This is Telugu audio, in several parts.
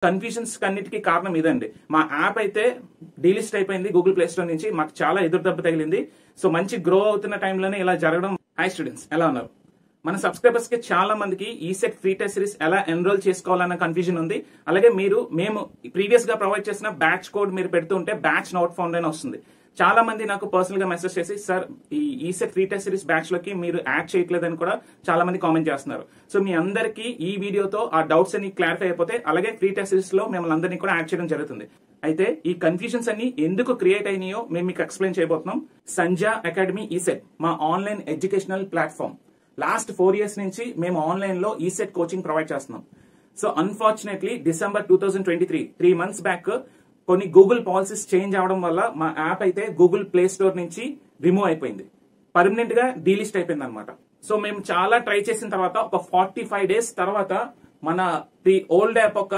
కన్ఫ్యూజన్స్ అన్నిటికీ కారణం ఇదండి. మా యాప్ అయితే డీలిస్ట్ అయిపోయింది గూగుల్ ప్లే స్టోర్ నుంచి. మాకు చాలా ఎదురు దెబ్బ తగిలింది. సో మంచి గ్రో అవుతున్న టైంలోనే ఇలా జరగడం. హాయ్ స్టూడెంట్స్, ఎలా ఉన్నారు? మన సబ్స్క్రైబర్స్ కి చాలా మందికి ఈసెట్ ఫ్రీ టెస్ట్ సిరీస్ ఎలా ఎన్రోల్ చేసుకోవాలన్న కన్ఫ్యూజన్ ఉంది. అలాగే మేము ప్రీవియస్ గా ప్రొవైడ్ చేసిన బ్యాచ్ కోడ్ మీరు పెడుతూ ఉంటే బ్యాచ్ నోట్ ఫౌండ్ అని వస్తుంది. చాలా మంది నాకు పర్సనల్ గా మెసేజ్ చేసి, సార్ ఈ ECET free test series batch లోకి మీరు యాడ్ చేయట్లేదని కూడా చాలా మంది కామెంట్ చేస్తున్నారు. సో మీ అందరికీ ఈ వీడియోతో ఆ డౌట్స్ అన్ని క్లారిఫై అయిపోతే అలాగే ఫ్రీ టెస్ట్ సిరీస్ లో మిమ్మల్ని అందరినీ కూడా యాడ్ చేయడం జరుగుతుంది. అయితే ఈ కన్ఫ్యూజన్స్ అన్ని ఎందుకు క్రియేట్ అయినాయో మేము మీకు ఎక్స్ప్లెయిన్ చేయబోతున్నాం. సంజా అకాడమీ ఈసెట్ మా online educational platform. Last 4 years నుంచి మేము ఆన్లైన్ లో ఈసెట్ కోచింగ్ ప్రొవైడ్ చేస్తున్నాం. So unfortunately December 2023 3 months back కొన్ని గూగుల్ పాలసీస్ చేంజ్ అవడం వల్ల మా యాప్ అయితే గూగుల్ ప్లే స్టోర్ నుంచి రిమూవ్ అయిపోయింది, పర్మనెంట్ గా డీలిస్ట్ అయిపోయింది అనమాట. సో మేము చాలా ట్రై చేసిన తర్వాత ఒక 45 days తర్వాత మన ఓల్డ్ యాప్ ఒక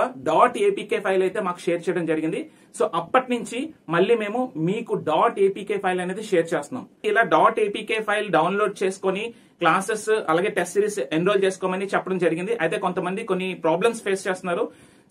.apk ఫైల్ అయితే మాకు షేర్ చేయడం జరిగింది. సో అప్పటి నుంచి మళ్ళీ మేము మీకు .apk ఫైల్ అనేది షేర్ చేస్తున్నాం. ఇలా .apk ఫైల్ డౌన్లోడ్ చేసుకుని క్లాసెస్ అలాగే టెస్ట్ సిరీస్ ఎన్రోల్ చేసుకోమని చెప్పడం జరిగింది. అయితే కొంతమంది కొన్ని ప్రాబ్లమ్స్ ఫేస్ చేస్తున్నారు.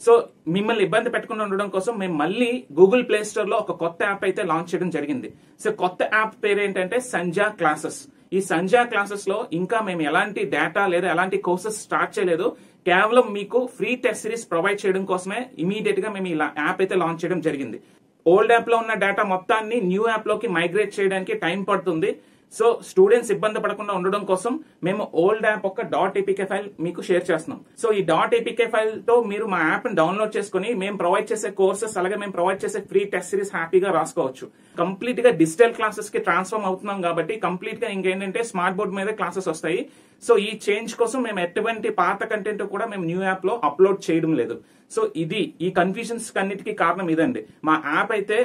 సో మిమ్మల్ని ఇబ్బంది పెట్టకుండా ఉండడం కోసం మేము మళ్ళీ గూగుల్ ప్లే స్టోర్ లో ఒక కొత్త యాప్ అయితే లాంచ్ చేయడం జరిగింది. సో కొత్త యాప్ పేరు ఏంటంటే సంజా క్లాసెస్. ఈ సంజా క్లాసెస్ లో ఇంకా మేము ఎలాంటి డేటా లేదా ఎలాంటి కోర్సెస్ స్టార్ట్ చేయలేదు. కేవలం మీకు ఫ్రీ టెస్ట్ సిరీస్ ప్రొవైడ్ చేయడం కోసమే ఇమీడియట్ గా మేము ఇలా యాప్ అయితే లాంచ్ చేయడం జరిగింది. ఓల్డ్ యాప్ లో ఉన్న డేటా మొత్తాన్ని న్యూ యాప్ లోకి మైగ్రేట్ చేయడానికి టైం పడుతుంది. సో స్టూడెంట్స్ ఇబ్బంది పడకుండా ఉండడం కోసం మేము ఓల్డ్ యాప్ ఒక .apk ఫైల్ మీకు షేర్ చేస్తున్నాం. సో ఈ .apk ఫైల్ తో మీరు మా యాప్ ని డౌన్లోడ్ చేసుకుని మేము ప్రొవైడ్ చేసే కోర్సెస్ అలాగే మేము ప్రొవైడ్ చేసే ఫ్రీ టెస్ట్ సిరీస్ హ్యాపీగా రాసుకోవచ్చు. కంప్లీట్ గా డిజిటల్ క్లాసెస్ కి ట్రాన్స్ఫార్మ్ అవుతున్నాం కాబట్టి కంప్లీట్ గా ఇంకేంటంటే స్మార్ట్ బోర్డ్ మీద క్లాసెస్ వస్తాయి. సో ఈ చేంజ్ కోసం మేము ఎటువంటి పాత కంటెంట్ కూడా మేము న్యూ యాప్ లో అప్లోడ్ చేయడం లేదు. సో ఈ కన్ఫ్యూజన్స్ అన్నిటికీ కారణం ఇదండి. మా యాప్ అయితే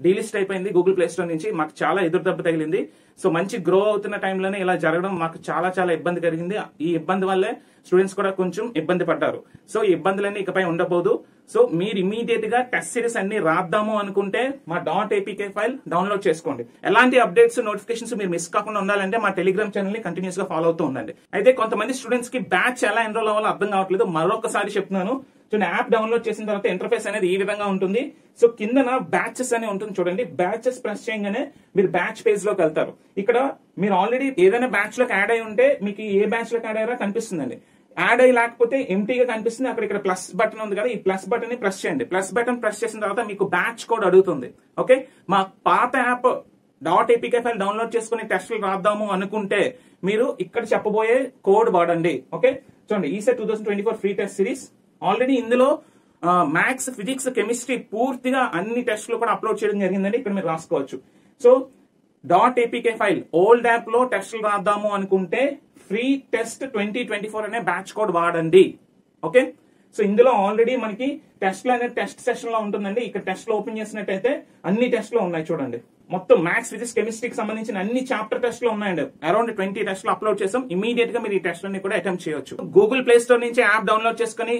డీలిస్ట్ అయిపోయింది గూగుల్ ప్లే స్టోర్ నుంచి. మాకు చాలా ఎదురు దెబ్బ తగిలింది. సో మంచి గ్రో అవుతున్న టైంలోనే ఇలా జరగడం మాకు చాలా ఇబ్బంది కలిగింది. ఈ ఇబ్బంది వల్లే స్టూడెంట్స్ కూడా కొంచెం ఇబ్బంది పడ్డారు. సో ఈ ఇబ్బందులన్నీ ఇకపై ఉండబోదు. సో మీరు ఇమీడియట్ గా టెస్ట్ సిరీస్ అన్ని రాద్దాము అనుకుంటే మా .apk ఫైల్ డౌన్లోడ్ చేసుకోండి. ఎలాంటి అప్డేట్స్ నోటిఫికేషన్స్ మీరు మిస్ కాకుండా ఉండాలంటే మా టెలిగ్రామ్ ఛానల్ ని కంటిన్యూస్ గా ఫాలో అవుతూ ఉండండి. అయితే కొంతమంది స్టూడెంట్స్ కి బ్యాచ్ ఎలా ఎన్రోల్ అవ్వాలో అర్థం కావట్లేదు. మరొకసారి చెప్తున్నాను. చూడండి, యాప్ డౌన్లోడ్ చేసిన తర్వాత ఇంటర్ఫేస్ అనేది ఈ విధంగా ఉంటుంది. సో కిందన బ్యాచెస్ అని ఉంటుంది చూడండి. బ్యాచెస్ ప్రెస్ చేయగానే మీరు బ్యాచ్ పేజ్ లోకి వెళ్తారు. ఇక్కడ మీరు ఆల్రెడీ ఏదైనా బ్యాచ్ లోకి యాడ్ అయి ఉంటే మీకు ఏ బ్యాచ్ లోకి యాడ్ అయ్యారో కనిపిస్తుందండి. యాడ్ అయ్యి లేకపోతే ఎంటీగా కనిపిస్తుంది. ఇక్కడ ప్లస్ బటన్ ఉంది కదా, ఈ ప్లస్ బటన్ ని ప్రెస్ చేయండి. ప్లస్ బటన్ ప్రెస్ చేసిన తర్వాత మీకు బ్యాచ్ కోడ్ అడుగుతుంది. ఓకే, మా పాత యాప్ .apk ఫైల్ డౌన్లోడ్ చేసుకుని టెస్టులు రాద్దాము అనుకుంటే మీరు ఇక్కడ చెప్పబోయే కోడ్ వాడండి. ఓకే, చూడండి, ECET 2024 free test series. Already ఇందులో మ్యాథ్స్, ఫిజిక్స్, కెమిస్ట్రీ పూర్తిగా అన్ని టెస్టులు కూడా అప్లోడ్ చేయడం జరిగిందండి. ఇక్కడ మీరు రాసుకోవచ్చు. So .apk file old app లో టెస్టులు రాద్దాము అనుకుంటే ఫ్రీ టెస్ట్ 2024 అనే బ్యాచ్ కోడ్ వాడండి. ఓకే, సో ఇందులో ఆల్రెడీ మనకి టెస్ట్లు అనేది టెస్ట్ సెషన్ లో ఉంటుందండి. ఇక్కడ టెస్ట్ లో ఓపెన్ చేసినట్టయితే అన్ని టెస్ట్లు ఉన్నాయి చూడండి. మొత్తం మ్యాథ్స్, ఫిజిక్స్, కెమిస్ట్రీకి సంబంధించిన అన్ని చాప్టర్ టెస్ట్లు ఉన్నాయండి. అరౌండ్ 20 టెస్ట్లు అప్లోడ్ చేసాం. ఇమీడియట్ గా మీరు ఈ టెస్ట్లన్నీ కూడా అటెంప్ట్ చేయొచ్చు. గూగుల్ ప్లే స్టోర్ నుంచి యాప్ డౌన్లోడ్ చేసుకుని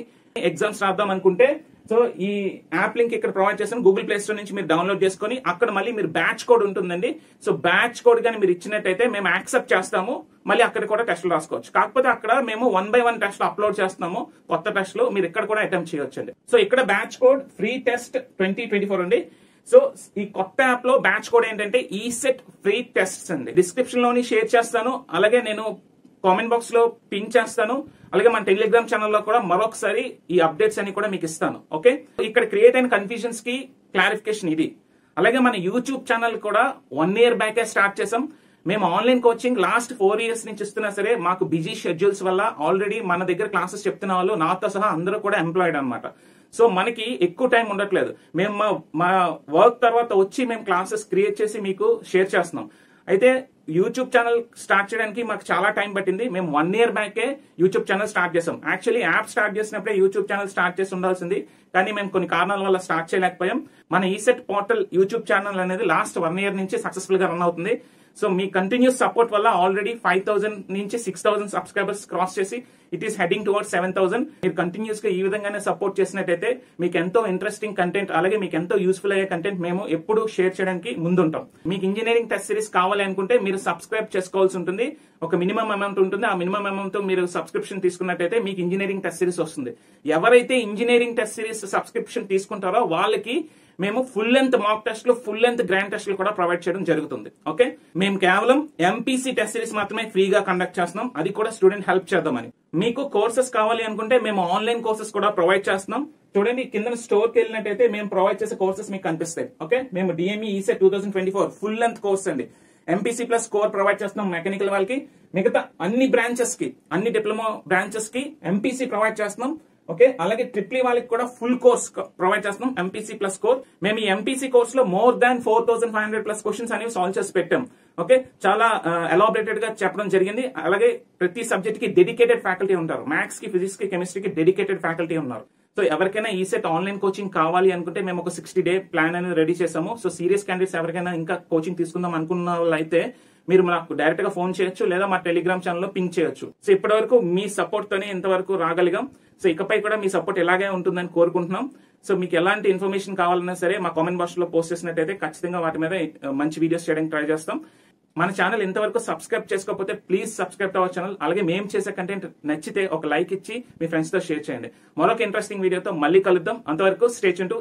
ఎగ్జామ్స్ రాద్దాం అనుకుంటే సో ఈ యాప్ లింక్ ఇక్కడ ప్రొవైడ్ చేస్తాను. గూగుల్ ప్లే స్టోర్ నుంచి మీరు డౌన్లోడ్ చేసుకుని అక్కడ మళ్ళీ మీరు బ్యాచ్ కోడ్ ఉంటుందండి. సో బ్యాచ్ కోడ్ కానీ మీరు ఇచ్చినట్టయితే మేము యాక్సెప్ట్ చేస్తాము. మళ్ళీ అక్కడ కూడా టెస్టులు రాసుకోవచ్చు. కాకపోతే అక్కడ మేము 1 by 1 టెస్ట్లు అప్లోడ్ చేస్తున్నాము, కొత్త టెస్ట్లు. మీరు ఇక్కడ కూడా అటెంప్ట్ చేయొచ్చు అండి. సో ఇక్కడ బ్యాచ్ కోడ్ ఫ్రీ టెస్ట్ 2024 అండి. సో ఈ కొత్త యాప్ లో బ్యాచ్ కోడ్ ఏంటంటే ఈసెట్ ఫ్రీ టెస్ట్స్ అండి. డిస్క్రిప్షన్ లోని షేర్ చేస్తాను, అలాగే నేను కామెంట్ బాక్స్ లో పిన్ చేస్తాను, అలాగే మన టెలిగ్రామ్ ఛానల్లో కూడా మరొకసారి ఈ అప్డేట్స్ అన్ని కూడా మీకు ఇస్తాను. ఓకే, ఇక్కడ క్రియేట్ అయిన కన్ఫ్యూజన్స్ కి క్లారిఫికేషన్ ఇది. అలాగే మన యూట్యూబ్ ఛానల్ కూడా 1 year బ్యాకే స్టార్ట్ చేసాం. మేము ఆన్లైన్ కోచింగ్ లాస్ట్ 4 years నుంచి ఇస్తున్నా సరే మాకు బిజీ షెడ్యూల్స్ వల్ల ఆల్రెడీ మన దగ్గర క్లాసెస్ చెప్తున్న వాళ్ళు నాతో సహా అందరూ కూడా ఎంప్లాయిడ్ అనమాట. సో మనకి ఎక్కువ టైం ఉండట్లేదు. మేము మా వర్క్ తర్వాత వచ్చి మేము క్లాసెస్ క్రియేట్ చేసి మీకు షేర్ చేస్తున్నాం. అయితే యూట్యూబ్ ఛానల్ స్టార్ట్ చేయడానికి మాకు చాలా టైం పట్టింది. మేము 1 year బ్యాకే యూట్యూబ్ ఛానల్ స్టార్ట్ చేసాం. యాక్చువల్లీ యాప్ స్టార్ట్ చేసినప్పుడే యూట్యూబ్ ఛానల్ స్టార్ట్ చేసి ఉండాల్సింది, కానీ మేము కొన్ని కారణాల వల్ల స్టార్ట్ చేయలేకపోయాం. మన ఈసెట్ పోర్టల్ యూట్యూబ్ ఛానల్ అనేది లాస్ట్ 1 year నుంచి సక్సెస్ఫుల్ గా రన్ అవుతుంది. సో మీ కంటిన్యూస్ సపోర్ట్ వల్ల ఆల్రెడీ 5,000 నుంచి 6,000 సబ్స్క్రైబర్స్ క్రాస్ చేసి ఇట్ ఈస్ హెడింగ్ టువర్డ్స్ 7,000. మీరు కంటిన్యూస్ గా ఈ విధంగానే సపోర్ట్ చేసినట్టయితే మీకు ఎంతో ఇంట్రెస్టింగ్ కంటెంట్ అలాగే మీకు ఎంతో యూస్ఫుల్ అయ్యే కంటెంట్ మేము ఎప్పుడు షేర్ చేయడానికి ముందుంటాం. మీకు ఇంజనీరింగ్ టెస్ట్ సిరీస్ కావాలి అనుకుంటే మీరు సబ్స్క్రైబ్ చేసుకోవాల్సి ఉంటుంది. ఒక మినిమం అమౌంట్ ఉంటుంది. ఆ మినిమం అమౌంట్ తో మీరు సబ్స్క్రిప్షన్ తీసుకున్నట్టయితే మీకు ఇంజనీరింగ్ టెస్ట్ సిరీస్ వస్తుంది. ఎవరైతే ఇంజనీరింగ్ టెస్ట్ సిరీస్ సబ్స్క్రిప్షన్ తీసుకుంటారో వాళ్ళకి మేము ఫుల్ లెంత్ మాక్ టెస్ట్లు, ఫుల్ లెంత్ గ్రాండ్ టెస్ట్లు కూడా ప్రొవైడ్ చేయడం జరుగుతుంది. ఓకే, మేము కేవలం ఎంపీసీ టెస్ట్ సిరీస్ మాత్రమే ఫ్రీగా కండక్ట్ చేస్తున్నాం. అది కూడా స్టూడెంట్ హెల్ప్ చేద్దామని. మీకు కోర్సెస్ కావాలి అనుకుంటే మేము ఆన్లైన్ కోర్సెస్ కూడా ప్రొవైడ్ చేస్తున్నాం. చూడండి, కింద స్టోర్ కి వెళ్ళినట్టయితే మేము ప్రొవైడ్ చేసే కోర్సెస్ మీకు కనిపిస్తాయి. ఓకే, మేము DME ECET 2024 full length course అండి. ఎంపీసీ ప్లస్ కోర్ ప్రొవైడ్ చేస్తున్నాం మెకానికల్ వాళ్ళకి. మిగతా అన్ని బ్రాంచెస్ కి, అన్ని డిప్లొమా బ్రాంచెస్ కి ఎంపీసీ ప్రొవైడ్ చేస్తున్నాం. ఓకే, అలాగే ట్రిపుల్ వాళ్ళకి కూడా ఫుల్ కోర్స్ ప్రొవైడ్ చేస్తున్నాం ఎంపీసీ ప్లస్ కోర్. మేము ఈ ఎంపీసీ కోర్స్ లో మోర్ దాన్ 4,500 ప్లస్ క్వశ్చన్స్ అనేవి సాల్వ్ చేసి పెట్టాం. ఓకే, చాలా ఎలాబరేటెడ్ గా చెప్పడం జరిగింది. అలాగే ప్రతి సబ్జెక్ట్ కి డెడికేటెడ్ ఫ్యాకల్టీ ఉంటారు. మ్యాథ్స్ కి, ఫిజిక్స్ కి, కెమిస్ట్రీకి డెడికేటెడ్ ఫ్యాకల్టీ ఉన్నారు. సో ఎవరికైనా ఈ సెట్ ఆన్లైన్ కోచింగ్ కావాలి అనుకుంటే మేము ఒక 60-day ప్లాన్ అనేది రెడీ చేసాము. సో సీరియస్ క్యాండిడేట్స్ ఎవరికైనా ఇంకా కోచింగ్ తీసుకుందాం అనుకున్న వాళ్ళైతే మీరు నాకు డైరెక్ట్ గా ఫోన్ చేయొచ్చు, లేదా మా టెలిగ్రామ్ ఛానల్ లో పింక్ చేయొచ్చు. సో ఇప్పటి వరకు మీ సపోర్ట్ తోనే ఇంతవరకు రాగలిగాం. సో ఇకపై కూడా మీ సపోర్ట్ ఇలాగే ఉంటుందని కోరుకుంటున్నాం. సో మీకు ఎలాంటి ఇన్ఫర్మేషన్ కావాలన్నా సరే మా కామెంట్ బాక్స్ లో పోస్ట్ చేసినట్టయితే ఖచ్చితంగా వాటి మీద మంచి వీడియోస్ చేయడానికి ట్రై చేస్తాం. మన ఛానల్ ఇంతవరకు సబ్స్క్రైబ్ చేసుకోకపోతే please subscribe to our channel. అలాగే మేము చేసే కంటెంట్ నచ్చితే ఒక లైక్ ఇచ్చి మీ ఫ్రెండ్స్ తో షేర్ చేయండి. మరొక ఇంట్రెస్టింగ్ వీడియోతో మళ్ళీ కలుద్దాం. అంతవరకు స్టే ట్యూన్డ్.